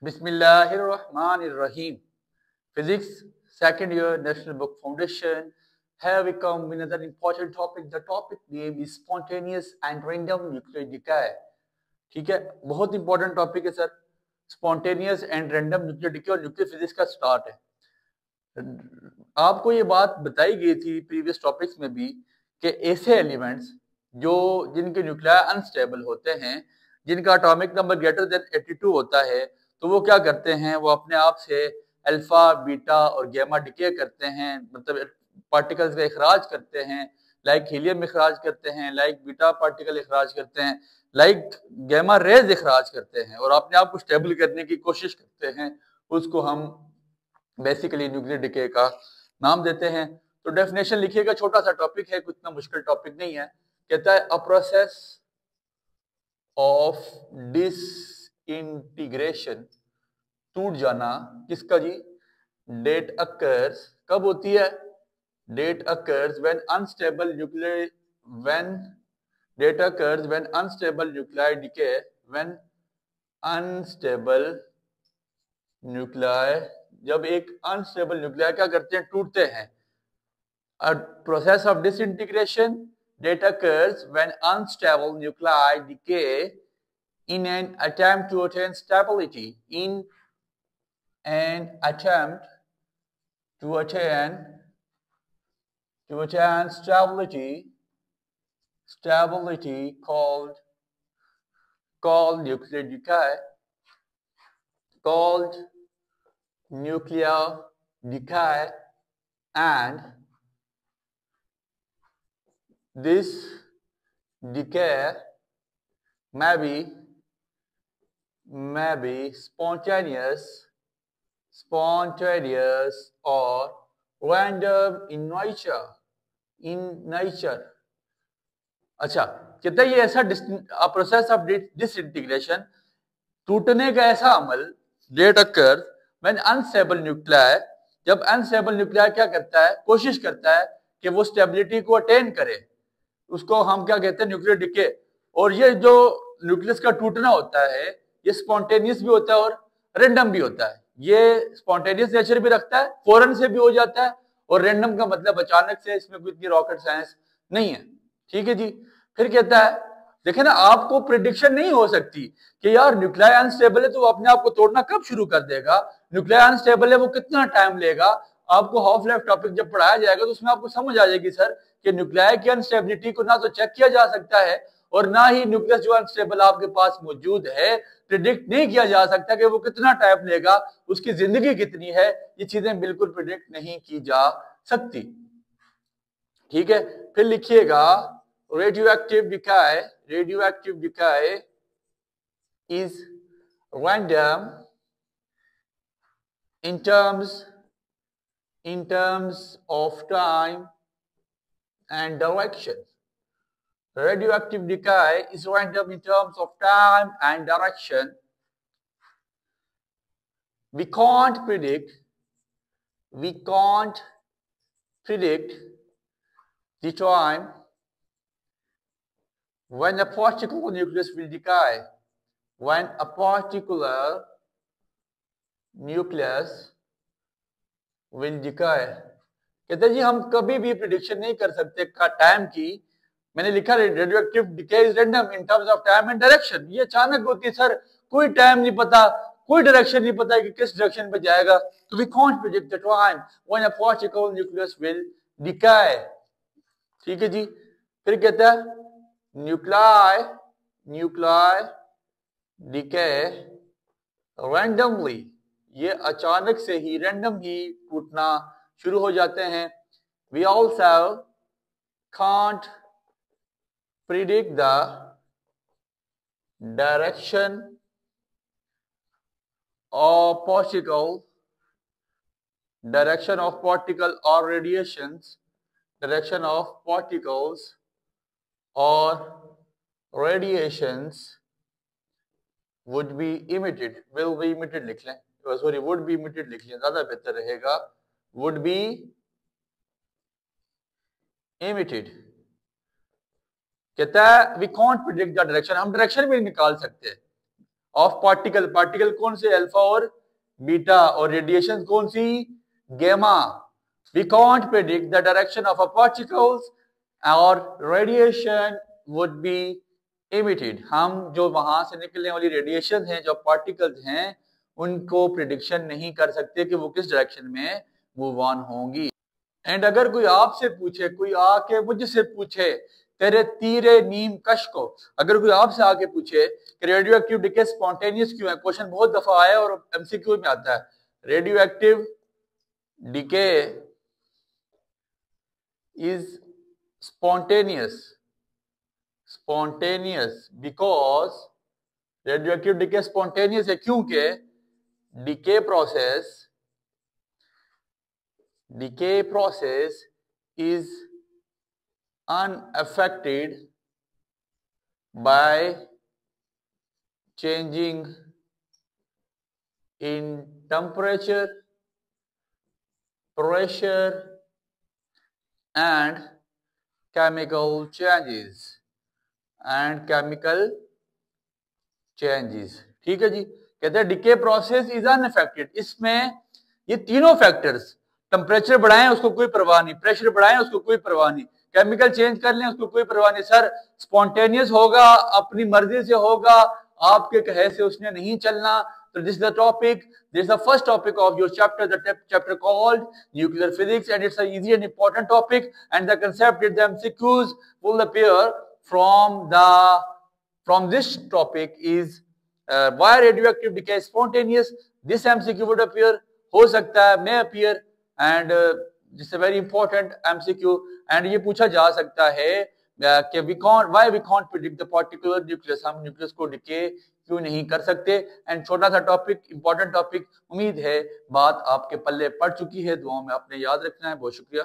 Bismillahirrahmanirrahim. Physics, second year, National Book Foundation. Here we come with another important topic. The topic name is spontaneous and random nuclear decay. ठीक है, बहुत important topic है sir. Spontaneous and random nuclear decay और nuclear physics का start है. आपको ये बात बताई गई थी प्रीवियस टॉपिक्स में भी कि ऐसे एलिमेंट्स जो जिनके न्यूक्लियर अनस्टेबल होते हैं, जिनका एटॉमिक नंबर ग्रेटर देन 82 होता है, तो वो क्या करते हैं, वो अपने आप से अल्फा, बीटा और गैमा डिके करते हैं, मतलब पार्टिकल्स का इखराज करते हैं, लाइक हीलियम इखराज करते हैं, लाइक बीटा पार्टिकल इखराज करते हैं, लाइक गैमा रेज इखराज करते हैं और अपने आप को स्टेबल करने की कोशिश करते हैं. उसको हम बेसिकली न्यूक्लियर डिके का नाम देते हैं. तो डेफिनेशन लिखिएगा, छोटा सा टॉपिक है, कुछ इतना मुश्किल टॉपिक नहीं है. कहता है अ प्रोसेस ऑफ डिसइंटीग्रेशन, टूट जाना किसका जी, डेट अकर्स, कब होती है, date occurs when unstable nuclear, when date occurs when unstable nuclear decay, when unstable nuclear, जब एक अनस्टेबल न्यूक्लियर क्या करते हैं, टूटते हैं. A process of disintegration that occurs when unstable nuclei decay in an attempt to attain stability. In an attempt to attain stability called nuclear decay, and this decay may be spontaneous or random in nature. अच्छा, कहते हैं ये ऐसा process of disintegration, टूटने का ऐसा अमल, that occur when unstable nuclear, जब अनस्टेबल न्यूक्लियर क्या करता है, कोशिश करता है कि वो स्टेबिलिटी को अटेन करे, उसको हम क्या कहते हैं, न्यूक्लियर डिके. और ये जो न्यूक्लियस का टूटना होता है, ये स्पॉन्टेनियस भी होता है और रैंडम भी होता है. ये स्पॉन्टेनियस नेचर भी रखता है, फौरन से भी हो जाता है, और रैंडम का मतलब अचानक से, इसमें कोई इतनी रॉकेट साइंस नहीं है. ठीक है जी. फिर कहता है, देखे ना, आपको प्रिडिक्शन नहीं हो सकती कि यार न्यूक्लियर अनस्टेबल है तो वो अपने आप को तोड़ना कब शुरू कर देगा, न्यूक्लियर अनस्टेबल है वो कितना टाइम लेगा. आपको हाफ लाइफ टॉपिक जब पढ़ाया जाएगा तो उसमें आपको समझ आ जाएगी सर कि न्यूक्लियर की अनस्टेबिलिटी को ना तो चेक किया जा सकता है और ना ही न्यूक्लियस जो अनस्टेबल आपके पास मौजूद है प्रिडिक्ट नहीं किया जा सकता कि वो कितना टाइम लेगा, उसकी जिंदगी कितनी है. ये चीजें बिल्कुल प्रिडिक्ट नहीं की जा सकती. ठीक है. फिर लिखिएगा radioactive decay is random in terms of time and direction. Radioactive decay is random in terms of time and direction. We can't predict the time when a particular nucleus will decay. When a particular nucleus will decay. कहते हैं जी हम कभी भी prediction नहीं कर सकते का time की. मैंने लिखा radioactive decay is random in terms of time and direction. ये अचानक होती है सर, कोई टाइम नहीं पता, कोई डायरेक्शन नहीं पता कि किस डायरेक्शन पे जाएगा. तो we can't predict the time when a particle nucleus will decay. ठीक है जी. फिर कहता है न्यूक्लियर डिके रैंडमली, ये अचानक से ही, रैंडम ही टूटना शुरू हो जाते हैं. We also can't predict the direction of particle और radiations, direction of particles or radiations would be emitted, will be emitted लिख लें, सॉरी would be emitted लिख लें, ज्यादा बेहतर रहेगा. would be emitted. कहता है we can't predict the direction, हम डायरेक्शन भी निकाल सकते हैं. ऑफ पार्टिकल, पार्टिकल कौन से, अल्फा और बीटा, और रेडिएशन कौन सी, gamma. We can't predict the direction of a particles और रेडिएशन वुड बी इमिटेड। हम जो वहां से निकलने वाली रेडिएशन है, जो पार्टिकल्स हैं, उनको प्रिडिक्शन नहीं कर सकते कि वो किस डायरेक्शन में मूव ऑन होंगी। एंड अगर कोई आपसे पूछे, कोई आके मुझसे पूछे तेरे तीरे नीम कश को, अगर कोई आपसे आके पूछे कि रेडियो एक्टिव डिके स्पॉन्टेनियस क्यों है, क्वेश्चन बहुत दफा आया और एमसीक्यू में आता है, radio active decay is spontaneous because radioactive decay spontaneous है क्योंकि decay process is unaffected by changing in temperature, pressure and chemical changes ठीक है जी। कहते हैं डिके प्रोसेस इज अनअफेक्टेड, इसमें ये तीनों फैक्टर्स, टेम्परेचर बढ़ाएं उसको कोई परवाह नहीं, प्रेशर बढ़ाएं उसको कोई परवाह नहीं, केमिकल चेंज कर लें उसको कोई परवाह नहीं। सर स्पॉन्टेनियस होगा, अपनी मर्जी से होगा, आपके कहे से उसने नहीं चलना। So this is the topic. This is the first topic of your chapter, the chapter called nuclear physics, and it's an easy and important topic. And the concept that the MCQs will appear from this topic is why radioactive decay is spontaneous. This MCQ would appear, हो सकता है, may appear, and this is a very important MCQ. And ये पूछा जा सकता है कि why we can't predict the particular nucleus, हम न्यूक्लियस को डिके क्यों नहीं कर सकते। एंड छोटा सा टॉपिक, इंपॉर्टेंट टॉपिक, उम्मीद है बात आपके पल्ले पड़ चुकी है, दुआओं में आपने याद रखना है। बहुत शुक्रिया।